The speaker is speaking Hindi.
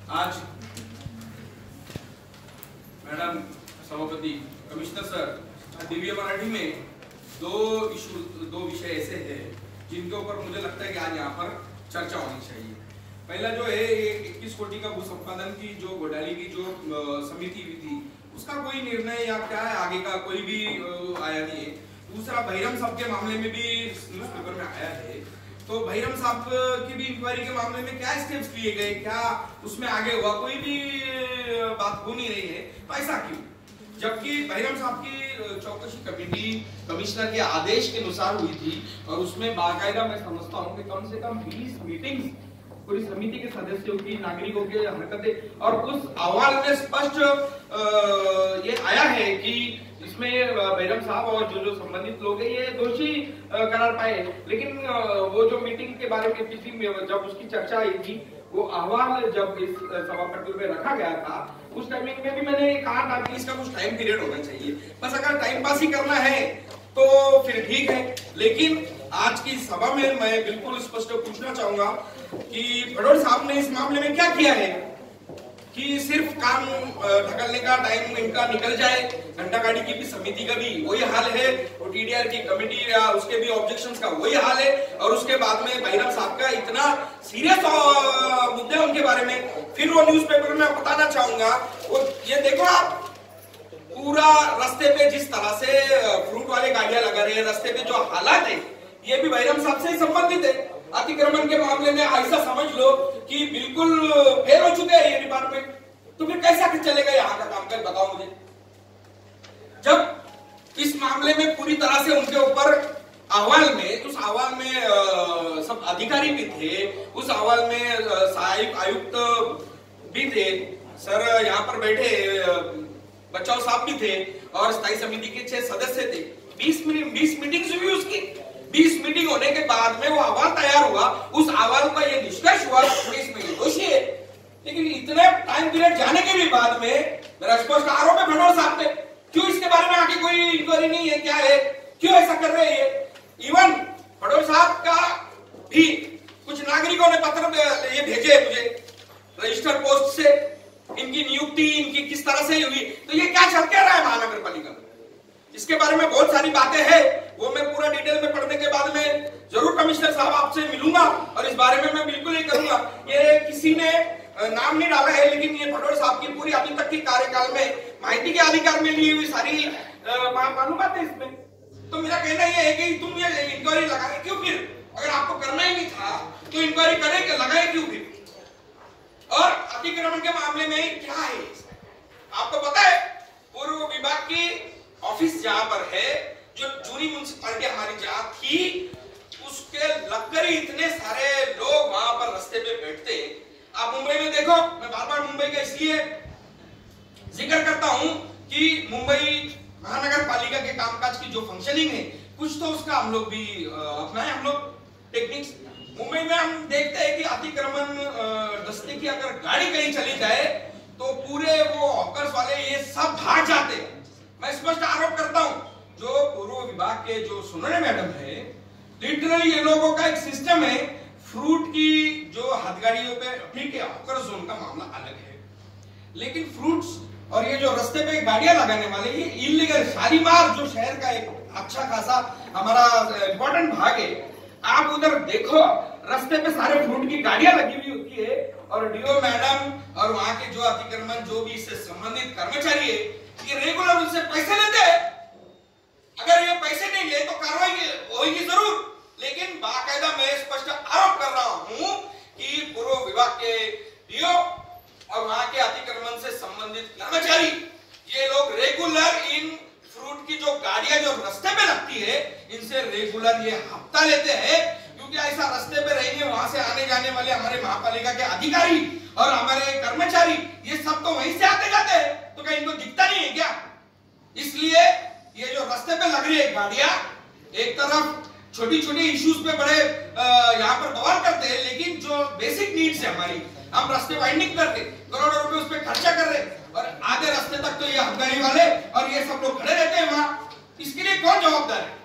आज मैडम सभापति, कमिश्नर सर, दिव्य मराठी में दो विषय ऐसे हैं जिनके ऊपर मुझे लगता है कि आज यहाँ पर चर्चा होनी चाहिए। पहला जो है 21 कोटि का भू संपादन की जो घोटाले की जो समिति हुई थी, उसका कोई निर्णय या क्या है आगे का कोई भी आया नहीं है। दूसरा, बहिरम साहब के मामले में भी न्यूज़पेपर में आया है, तो बहिरम साहब की भी इंक्वायरी के मामले में क्या स्टेप्स लिए गए, क्या उसमें आगे हुआ, कोई भी बात हो नहीं रही है। तो ऐसा क्यों, जबकि बहिरम साहब की चौकसी कमेटी कमिश्नर के आदेश के अनुसार हुई थी और उसमें बाकायदा मैं समझता हूँ कि कम से कम 20 मीटिंग्स पूरी समिति के सदस्यों की, नागरिकों के हरकतें, और उस अहवाल में स्पष्ट ये आया है कि इसमें बहिरम साहब और जो संबंधित लोग हैं ये दोषी करार पाए। लेकिन वो जो मीटिंग के बारे में पिछली जब उसकी चर्चा आई थी, वो अहवाल जब इस सभा पटल में रखा गया था, उस टाइमिंग में भी मैंने कहा था कि इसका कुछ टाइम पीरियड होना चाहिए। बस अगर टाइम पास ही करना है तो फिर ठीक है, लेकिन आज की सभा में मैं बिल्कुल स्पष्ट पूछना चाहूंगा कि फडोल साहब ने इस मामले में क्या किया है कि सिर्फ काम ढकलने का टाइम इनका निकल जाए। घंटा गाड़ी की भी समिति का भी वही हाल है, और टीडीआर की कमेटी या उसके भी ऑब्जेक्शंस का वही हाल है, और उसके बाद में बहिरम साहब का इतना सीरियस मुद्दे उनके बारे में फिर वो न्यूज़पेपर में बताना चाहूंगा। वो ये देखो आप, पूरा रास्ते पे जिस तरह से फ्रूट वाले गाड़ियां लगा रहे हैं, रास्ते पे जो हालात है ये भी बहिरम साहब से संबंधित है। अतिक्रमण के मामले में ऐसा समझ लो कि बिल्कुल फेल हो चुके हैं ये डिपार्टमेंट, तो फिर कैसा चलेगा यहाँ का काम, कर बताओ मुझे। जब इस मामले में पूरी तरह से उनके ऊपर अहवाल में, उस अहवाल में सब अधिकारी भी थे, उस अहवाल में सहायक आयुक्त भी थे, सर यहाँ पर बैठे बचाव साहब भी थे, और स्थायी समिति के 6 सदस्य थे। 20 मीटिंग्स हुई उसकी। 20 मीटिंग होने के बाद में वो अहवाल तैयार हुआ, उस अहवाल का ये निष्कर्ष हुआ कि इसमें ये दोषी है। लेकिन इतने टाइम पीरियड जाने के भी बाद में मेरा स्पष्ट आरोप है फडोल साहब पे, क्यों इसके बारे में आगे कोई इंक्वायरी नहीं है, क्या है, क्यों ऐसा कर रहे हैं ये। इवन फडोल साहब का भी कुछ नागरिकों ने पत्र ये भेजे मुझे रजिस्टर पोस्ट से, इनकी नियुक्ति इनकी किस तरह से हुई, तो ये क्या चल क्या रहा है महानगर पालिका में, इसके बारे में बहुत सारी बातें हैं। वो मैं पूरा डिटेल में पढ़ने के बाद में जरूर कमिश्नर साहब आपसे मिलूंगा और इस बारे में मैं बिल्कुल ये करूंगा। ये किसी ने नाम नहीं डाला है, लेकिन ये फडोल साहब की पूरी अभी तक की कार्यकाल में माहिती के अधिकार में ली हुई सारी मालूमात है इसमें। तो मेरा कहना यह है कि तुम ये इंक्वायरी लगाए क्यों, फिर अगर आपको करना ही नहीं था तो इंक्वायरी करें, लगाए क्यों फिर। और अतिक्रमण के मामले में क्या है, आपको पता है पूर्व विभाग की ऑफिस जहां पर है, जो जूनी म्युनिसिपैलिटी हमारी जहां थी, उसके लगकर ही इतने सारे लोग वहां पर रास्ते पे बैठते हैं। आप मुंबई में देखो, मैं बार बार मुंबई का इसलिए जिक्र करता हूं कि मुंबई महानगर पालिका के कामकाज की जो फंक्शनिंग है, कुछ तो उसका हम लोग भी अपनाए, हम लोग टेक्निक्स। मुंबई में हम देखते हैं कि अतिक्रमण दस्ते की अगर गाड़ी कहीं चली जाए तो पूरे वो हॉकर्स वाले ये सब भाग जाते हैं। मैं स्पष्ट आरोप करता हूं, जो पूर्व विभाग के जो सुनने मैडम है, लिटरली ये लोगों का एक सिस्टम है। फ्रूट की जो हथगाड़ियों पे, ठीक है हॉकर जोन का मामला अलग है, लेकिन फ्रूट्स और ये जो रास्ते पे गाड़ियां लगाने वाले ये इलीगल। शालीमार जो शहर का एक अच्छा खासा हमारा इंपॉर्टेंट भाग है, आप उधर देखो रास्ते पे सारे फ्रूट की गाड़ियां लगी हुई होती है, और डीओ मैडम और वहां के जो अतिक्रमण जो भी इससे संबंधित कर्मचारी है, ये रेगुलर उनसे पैसे लेते हैं। अगर ये पैसे नहीं ले तो कार्रवाई होगी जरूर, लेकिन बाकायदा मैं स्पष्ट आरोप कर रहा हूं कि पूर्व विभाग के डीओ और वहां के अतिक्रमण से संबंधित कर्मचारी, ये लोग रेगुलर इन फ्रूट की जो गाड़ियां जो रास्ते पे लगती है, इनसे रेगुलर ये हफ्ता लेते हैं। क्योंकि ऐसा रास्ते पे रहेंगे, वहां से आने जाने वाले हमारे महापालिका के अधिकारी और हमारे कर्मचारी, ये सब तो वहीं से आते जाते हैं, तो क्या इनको दिखता नहीं है क्या। इसलिए ये जो रास्ते पे लग रही है गाड़ियां, एक तरफ छोटी छोटी इश्यूज पे बड़े यहाँ पर बवाल करते हैं, लेकिन जो बेसिक नीड्स है हमारी, हम रास्ते वाइंडिंग करके करोड़ों रुपए उस पर खर्चा कर रहे हैं, और आधे रास्ते तक तो ये हथगाड़ी वाले और ये सब लोग खड़े रहते हैं वहां। इसके लिए कौन जवाबदार है।